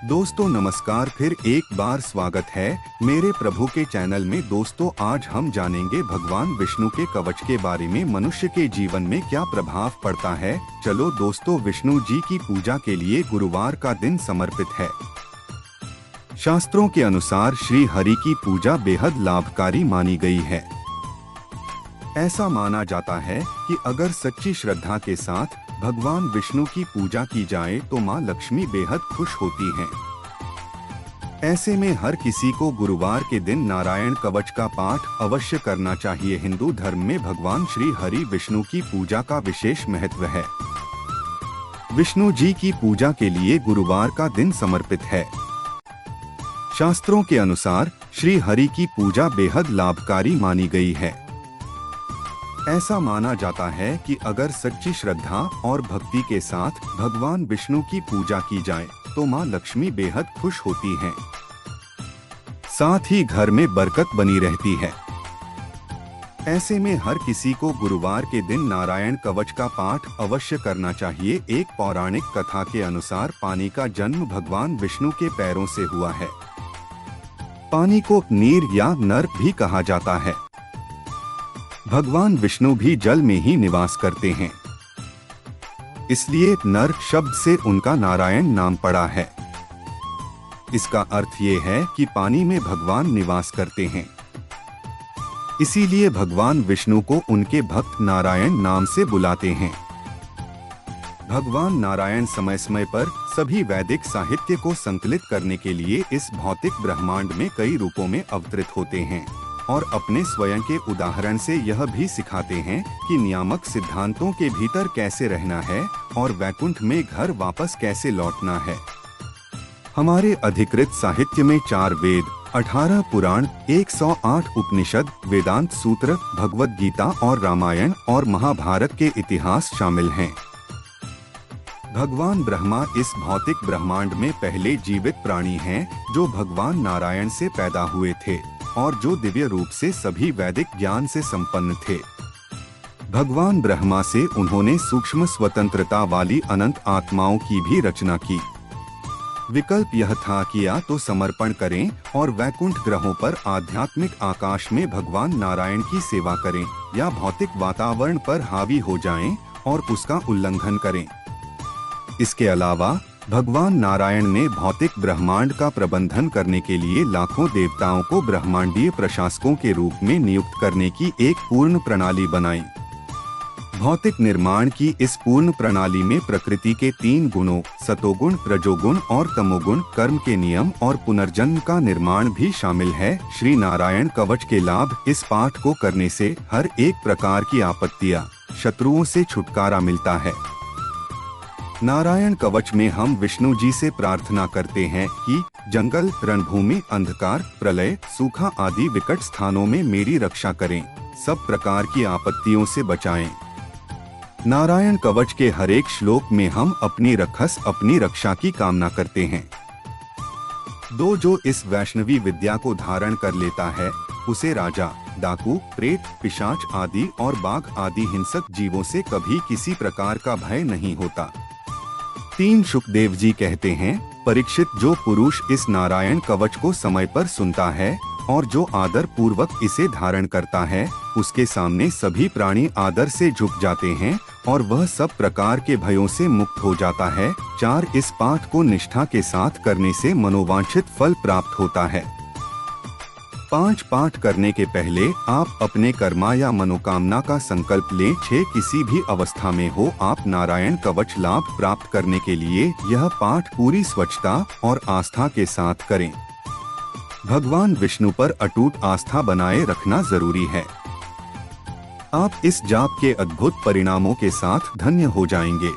दोस्तों नमस्कार, फिर एक बार स्वागत है मेरे प्रभु के चैनल में। दोस्तों आज हम जानेंगे भगवान विष्णु के कवच के बारे में, मनुष्य के जीवन में क्या प्रभाव पड़ता है। चलो दोस्तों, विष्णु जी की पूजा के लिए गुरुवार का दिन समर्पित है। शास्त्रों के अनुसार श्री हरि की पूजा बेहद लाभकारी मानी गई है। ऐसा माना जाता है कि अगर सच्ची श्रद्धा के साथ भगवान विष्णु की पूजा की जाए तो माँ लक्ष्मी बेहद खुश होती हैं। ऐसे में हर किसी को गुरुवार के दिन नारायण कवच का पाठ अवश्य करना चाहिए। हिंदू धर्म में भगवान श्री हरि विष्णु की पूजा का विशेष महत्व है। विष्णु जी की पूजा के लिए गुरुवार का दिन समर्पित है। शास्त्रों के अनुसार श्री हरि की पूजा बेहद लाभकारी मानी गई है। ऐसा माना जाता है कि अगर सच्ची श्रद्धा और भक्ति के साथ भगवान विष्णु की पूजा की जाए तो माँ लक्ष्मी बेहद खुश होती हैं। साथ ही घर में बरकत बनी रहती है। ऐसे में हर किसी को गुरुवार के दिन नारायण कवच का पाठ अवश्य करना चाहिए। एक पौराणिक कथा के अनुसार पानी का जन्म भगवान विष्णु के पैरों से हुआ है। पानी को नीर या नर भी कहा जाता है। भगवान विष्णु भी जल में ही निवास करते हैं, इसलिए नर शब्द से उनका नारायण नाम पड़ा है। इसका अर्थ ये है कि पानी में भगवान निवास करते हैं। इसीलिए भगवान विष्णु को उनके भक्त नारायण नाम से बुलाते हैं। भगवान नारायण समय समय पर सभी वैदिक साहित्य को संकलित करने के लिए इस भौतिक ब्रह्मांड में कई रूपों में अवतरित होते हैं और अपने स्वयं के उदाहरण से यह भी सिखाते हैं कि नियामक सिद्धांतों के भीतर कैसे रहना है और वैकुंठ में घर वापस कैसे लौटना है। हमारे अधिकृत साहित्य में 4 वेद, 18 पुराण, 108 उपनिषद, वेदांत सूत्र, भगवद गीता और रामायण और महाभारत के इतिहास शामिल हैं। भगवान ब्रह्मा इस भौतिक ब्रह्मांड में पहले जीवित प्राणी हैं जो भगवान नारायण से पैदा हुए थे और जो दिव्य रूप से सभी वैदिक ज्ञान से संपन्न थे। भगवान ब्रह्मा से उन्होंने सूक्ष्म स्वतंत्रता वाली अनंत आत्माओं की भी रचना की। विकल्प यह था कि या तो समर्पण करें और वैकुंठ ग्रहों पर आध्यात्मिक आकाश में भगवान नारायण की सेवा करें, या भौतिक वातावरण पर हावी हो जाएं और उसका उल्लंघन करें। इसके अलावा भगवान नारायण ने भौतिक ब्रह्मांड का प्रबंधन करने के लिए लाखों देवताओं को ब्रह्मांडीय प्रशासकों के रूप में नियुक्त करने की एक पूर्ण प्रणाली बनाई। भौतिक निर्माण की इस पूर्ण प्रणाली में प्रकृति के 3 गुणों सतोगुण, रजोगुण और तमोगुण, कर्म के नियम और पुनर्जन्म का निर्माण भी शामिल है। श्री नारायण कवच के लाभ। इस पाठ को करने से हर एक प्रकार की आपत्तियां, शत्रुओं से छुटकारा मिलता है। नारायण कवच में हम विष्णु जी से प्रार्थना करते हैं कि जंगल, रणभूमि, अंधकार, प्रलय, सूखा आदि विकट स्थानों में मेरी रक्षा करें, सब प्रकार की आपत्तियों से बचाएं। नारायण कवच के हर एक श्लोक में हम अपनी रक्षा की कामना करते हैं। जो इस वैष्णवी विद्या को धारण कर लेता है उसे राजा, डाकू, प्रेत, पिशाच आदि और बाघ आदि हिंसक जीवों से कभी किसी प्रकार का भय नहीं होता। 3 सुखदेव जी कहते हैं, परीक्षित, जो पुरुष इस नारायण कवच को समय पर सुनता है और जो आदर पूर्वक इसे धारण करता है, उसके सामने सभी प्राणी आदर से झुक जाते हैं और वह सब प्रकार के भयों से मुक्त हो जाता है। 4 इस पाठ को निष्ठा के साथ करने से मनोवांछित फल प्राप्त होता है। 5 पाठ करने के पहले आप अपने कर्मा या मनोकामना का संकल्प लें। 6 किसी भी अवस्था में हो आप नारायण कवच लाभ प्राप्त करने के लिए यह पाठ पूरी स्वच्छता और आस्था के साथ करें। भगवान विष्णु पर अटूट आस्था बनाए रखना जरूरी है। आप इस जाप के अद्भुत परिणामों के साथ धन्य हो जाएंगे।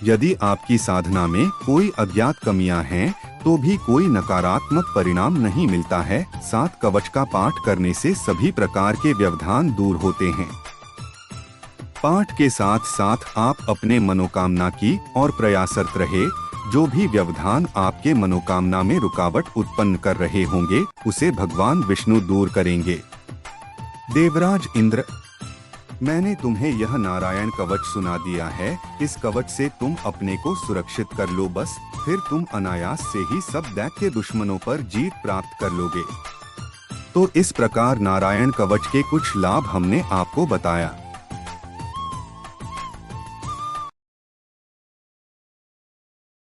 यदि आपकी साधना में कोई अज्ञात कमियां हैं तो भी कोई नकारात्मक परिणाम नहीं मिलता है। 7 कवच का पाठ करने से सभी प्रकार के व्यवधान दूर होते हैं। पाठ के साथ साथ आप अपने मनोकामना की और प्रयासरत रहे। जो भी व्यवधान आपके मनोकामना में रुकावट उत्पन्न कर रहे होंगे उसे भगवान विष्णु दूर करेंगे। देवराज इंद्र मैंने तुम्हें यह नारायण कवच सुना दिया है। इस कवच से तुम अपने को सुरक्षित कर लो, बस फिर तुम अनायास से ही सब दैत्य दुश्मनों पर जीत प्राप्त कर लोगे। तो इस प्रकार नारायण कवच के कुछ लाभ हमने आपको बताया।